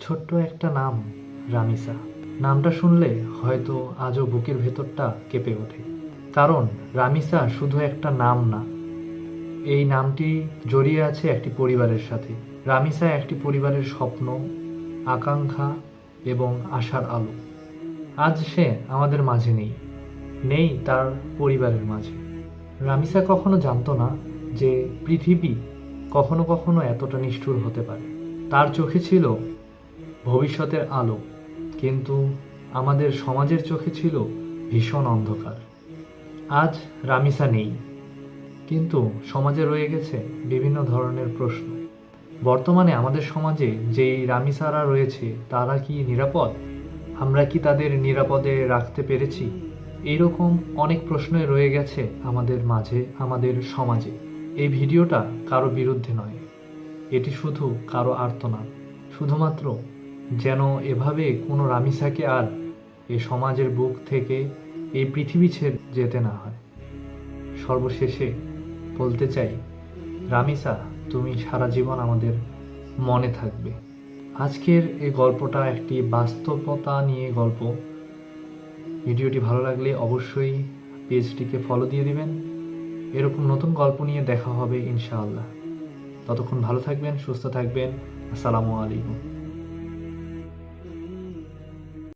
ছোট্ট একটা নাম, রামিসা। নামটা শুনলে হয়তো আজও বুকের ভেতরটা কেঁপে ওঠে। কারণ রামিসা শুধু একটা নাম না, এই নামটি জড়িয়ে আছে একটি পরিবারের সাথে। রামিসা একটি পরিবারের স্বপ্ন, আকাঙ্ক্ষা এবং আশার আলো। আজ সে আমাদের মাঝে নেই, নেই তার পরিবারের মাঝে। রামিসা কখনো জানতো না যে পৃথিবী কখনো কখনো এতটা নিষ্ঠুর হতে পারে। তার চোখে ছিল ভবিষ্যতের আলো, কিন্তু আমাদের সমাজের চোখে ছিল ভীষণ অন্ধকার। আজ রামিসা নেই, কিন্তু সমাজে রয়ে গেছে বিভিন্ন ধরনের প্রশ্ন। বর্তমানে আমাদের সমাজে যেই রামিসারা রয়েছে তারা কি নিরাপদ? আমরা কি তাদের নিরাপদে রাখতে পেরেছি? এইরকম অনেক প্রশ্নই রয়ে গেছে আমাদের মাঝে, আমাদের সমাজে। এই ভিডিওটা কারো বিরুদ্ধে নয়, এটি শুধু কারো আর্তনাদ। শুধুমাত্র যেন এভাবে কোনো রামিসাকে আর এই সমাজের বুক থেকে, এই পৃথিবী ছেড়ে যেতে না হয়। সর্বশেষে বলতে চাই, রামিসা, তুমি সারা জীবন আমাদের মনে থাকবে। আজকের এই গল্পটা একটি বাস্তবতা নিয়ে গল্প। ভিডিওটি ভালো লাগলে অবশ্যই পেজটিকে ফলো দিয়ে দিবেন। এরকম নতুন গল্প নিয়ে দেখা হবে ইনশাআল্লাহ। ততক্ষণ ভালো থাকবেন, সুস্থ থাকবেন। আসসালামু আলাইকুম।